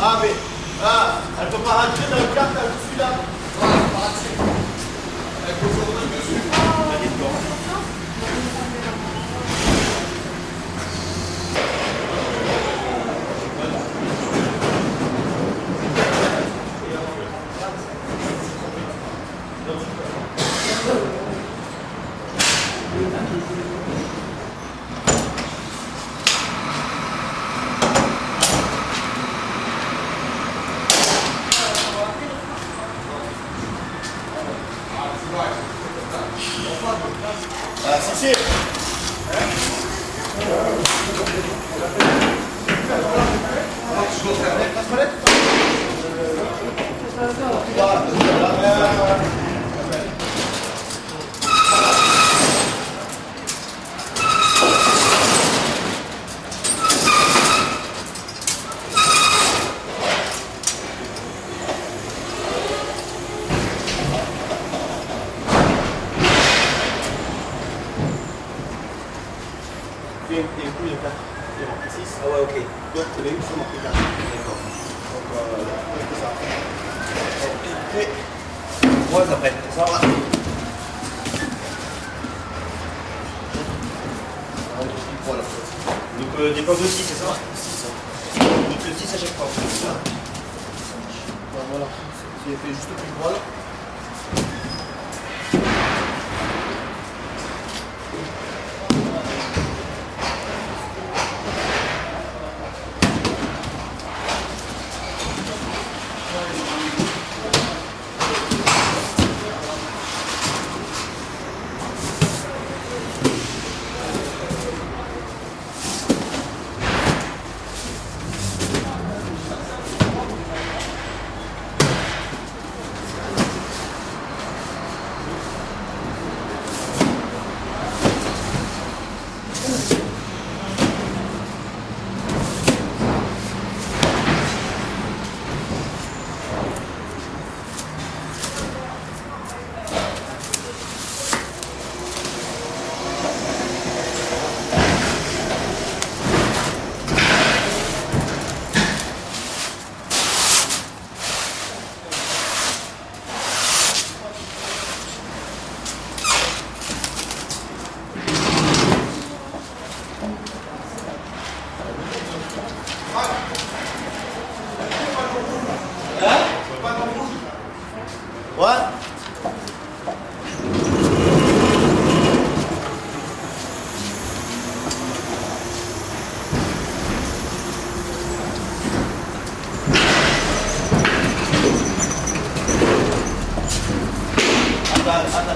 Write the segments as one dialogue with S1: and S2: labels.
S1: Ah mais, ah, elle peut pas rentrer dans le cadre, je suis là. Ah, si, si. Il y a un coup, il y a 4. Il y a marqué 6. Ah ouais, ok. Donc, les U sont marqués 4. D'accord. Donc, c'est ça. Et 3 après. Ça va. Donc, des pommes de 6, c'est ça? 6. Donc, le 6 à chaque fois. Voilà. J'ai fait juste plus droit là. Ouais. Attends.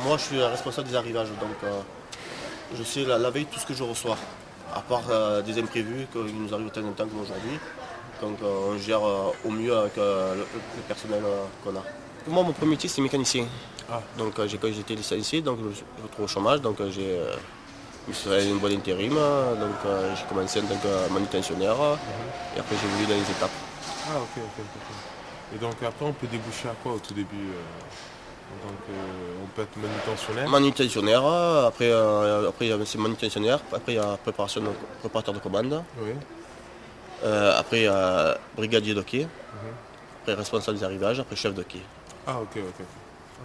S1: Moi, je suis responsable des arrivages, donc je sais la veille tout ce que je reçois, à part des imprévus qui nous arrivent de temps en temps comme aujourd'hui. Donc on gère au mieux avec le personnel qu'on a. Moi, mon premier métier, c'est mécanicien. Ah. Donc quand j'étais licencié, donc je me retrouve au chômage, donc j'ai fait une bonne intérim, donc j'ai commencé en tant que manutentionnaire, et après j'ai évolué dans les étapes.
S2: Ah ok. Et donc après on peut déboucher à quoi au tout début? Donc peut être manutentionnaire.
S1: Manutentionnaire, après c'est manutentionnaire, après il y a préparateur de commande,
S2: Oui.
S1: après il y a brigadier de quai, après responsable des arrivages, après chef de quai.
S2: Ah, ok.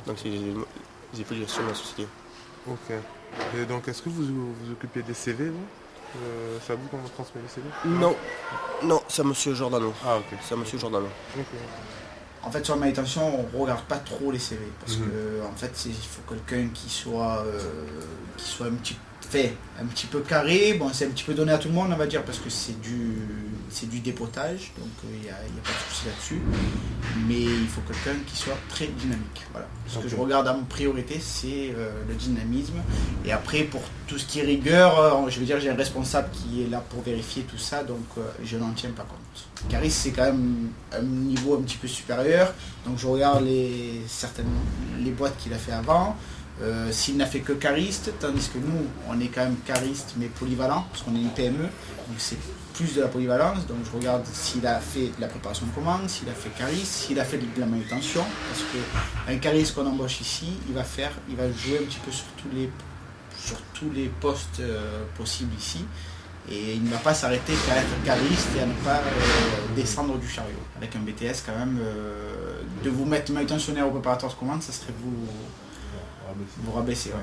S1: Donc c'est les évolutions de la société.
S2: Ok. Et donc, est-ce que vous occupez des CV, vous C'est à vous qu'on transmet les CV?
S1: Non, c'est à monsieur Giordano.
S2: Ah, ok.
S1: C'est à monsieur Giordano.
S2: Ok.
S3: En fait, sur la manutention, on ne regarde pas trop les CV parce que en fait, il faut quelqu'un qui soit un petit peu carré. Bon, c'est un petit peu donné à tout le monde, on va dire, parce que c'est du dépotage, donc il n'y a pas de souci là-dessus. Mais il faut quelqu'un qui soit très dynamique. Voilà. Ce que je regarde en priorité, c'est le dynamisme. Et après, pour tout ce qui est rigueur, je veux dire, j'ai un responsable qui est là pour vérifier tout ça, donc je n'en tiens pas compte. Caris, c'est quand même un niveau un petit peu supérieur, donc je regarde les boîtes qu'il a fait avant. S'il n'a fait que cariste, tandis que nous, on est quand même cariste mais polyvalent, parce qu'on est une PME, donc c'est plus de la polyvalence. Donc je regarde s'il a fait de la préparation de commande, s'il a fait cariste, s'il a fait de la manutention, parce qu'un cariste qu'on embauche ici, il va jouer un petit peu sur tous les postes possibles ici. Et il ne va pas s'arrêter qu'à être cariste et à ne pas descendre du chariot. Avec un BTS quand même, de vous mettre manutentionnaire ou préparateur de commande, ça serait vous rabaisser. Ouais.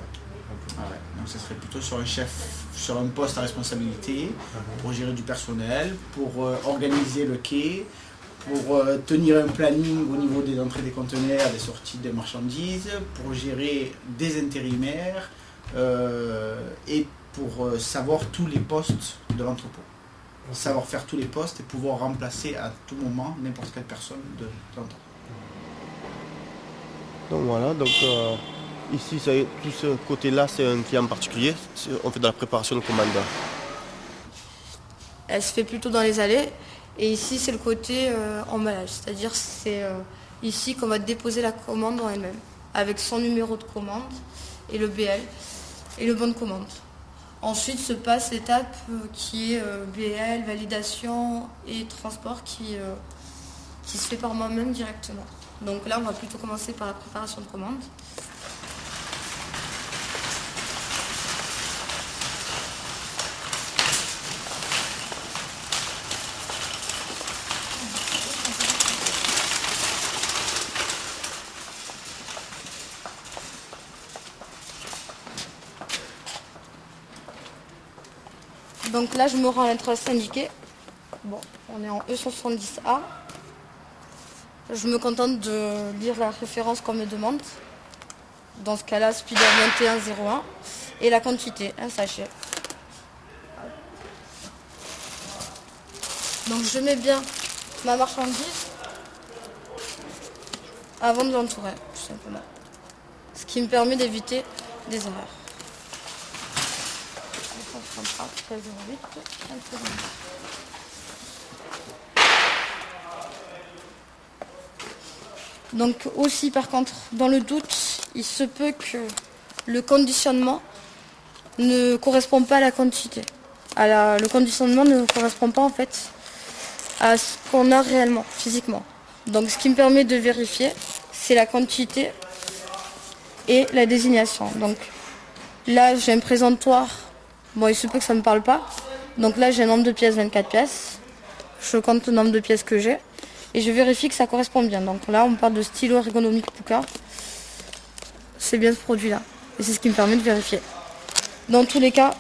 S3: Ah ouais. Donc ça serait plutôt sur un poste à responsabilité, pour gérer du personnel, pour organiser le quai, pour tenir un planning au niveau des entrées des conteneurs, des sorties de marchandises, pour gérer des intérimaires et pour savoir tous les postes de l'entrepôt. Savoir faire tous les postes et pouvoir remplacer à tout moment n'importe quelle personne de l'entrepôt.
S1: Donc voilà, ici tout ce côté-là c'est un client particulier, on fait de la préparation de commande.
S4: Elle se fait plutôt dans les allées et ici c'est le côté emballage, c'est-à-dire c'est ici qu'on va déposer la commande en elle-même avec son numéro de commande et le BL et le bon de commande. Ensuite se passe l'étape qui est BL, validation et transport qui se fait par moi-même directement. Donc là on va plutôt commencer par la préparation de commande. Donc là, je me rends à l'adresse indiquée. Bon, on est en E70A. Je me contente de lire la référence qu'on me demande. Dans ce cas-là, Spider 2101. Et la quantité, un sachet. Donc je mets bien ma marchandise avant de l'entourer, tout simplement. Ce qui me permet d'éviter des erreurs. Donc aussi par contre, dans le doute, il se peut que le conditionnement ne correspond pas à la quantité. Le conditionnement ne correspond pas en fait à ce qu'on a réellement, physiquement. Donc ce qui me permet de vérifier, c'est la quantité et la désignation. Donc là j'ai un présentoir. Bon, il se peut que ça ne me parle pas. Donc là, j'ai un nombre de pièces, 24 pièces. Je compte le nombre de pièces que j'ai. Et je vérifie que ça correspond bien. Donc là, on parle de stylo ergonomique Puka. C'est bien ce produit-là. Et c'est ce qui me permet de vérifier. Dans tous les cas,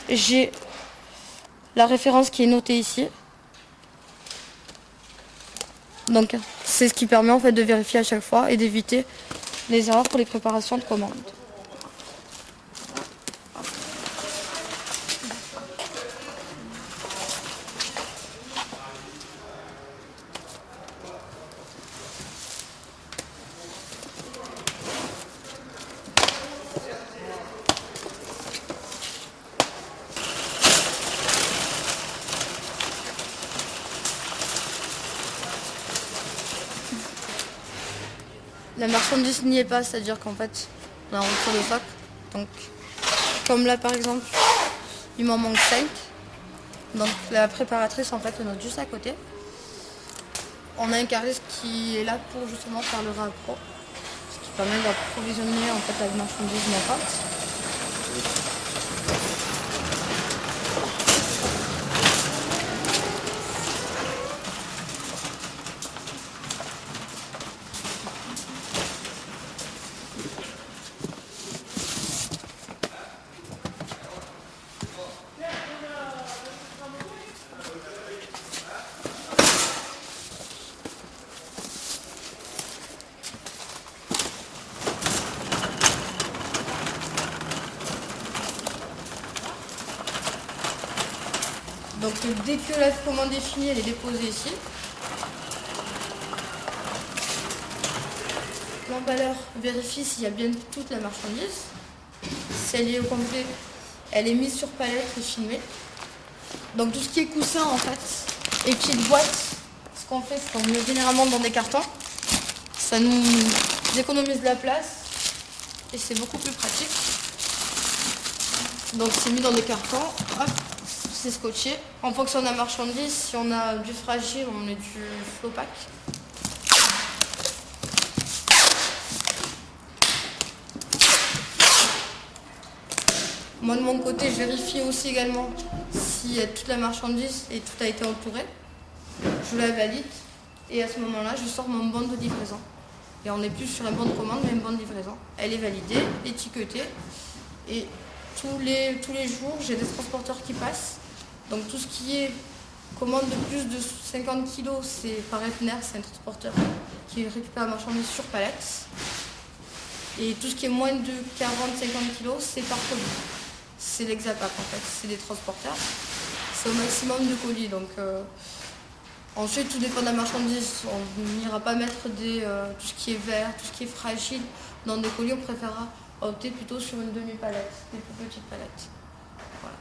S4: j'ai la référence qui est notée ici. Donc c'est ce qui permet en fait de vérifier à chaque fois et d'éviter les erreurs pour les préparations de commandes. La marchandise n'y est pas, c'est-à-dire qu'en fait, on a un retour de stock. Donc, comme là par exemple, il m'en manque 5. Donc la préparatrice en fait elle note juste à côté. On a un cariste qui est là pour justement faire le rapport, ce qui permet d'approvisionner en fait la marchandise manquante. Donc dès que la commande est finie, elle est déposée ici. L'emballeur vérifie s'il y a bien toute la marchandise. Si elle est au complet, elle est mise sur palette et filmée. Donc tout ce qui est coussin en fait et petites boîtes, ce qu'on fait c'est qu'on met généralement dans des cartons. Ça nous économise de la place et c'est beaucoup plus pratique. Donc c'est mis dans des cartons, hop, c'est scotché. En fonction de la marchandise, si on a du fragile, on met du Flopac. Moi de mon côté, je vérifie aussi également si toute la marchandise et tout a été entouré. Je la valide et à ce moment-là, je sors mon bon de livraison. Et on n'est plus sur un bon de commande, mais un bon de livraison. Elle est validée, étiquetée et tous les jours, j'ai des transporteurs qui passent. Donc tout ce qui est commande de plus de 50 kg, c'est par Epner, c'est un transporteur qui récupère la marchandise sur palette. Et tout ce qui est moins de 40-50 kg, c'est par colis. C'est l'Hexapack en fait, c'est des transporteurs. C'est au maximum de colis. Donc ensuite, tout dépend de la marchandise. On n'ira pas mettre tout ce qui est vert, tout ce qui est fragile dans des colis. On préférera opter plutôt sur une demi-palette, des plus petites palettes. Voilà.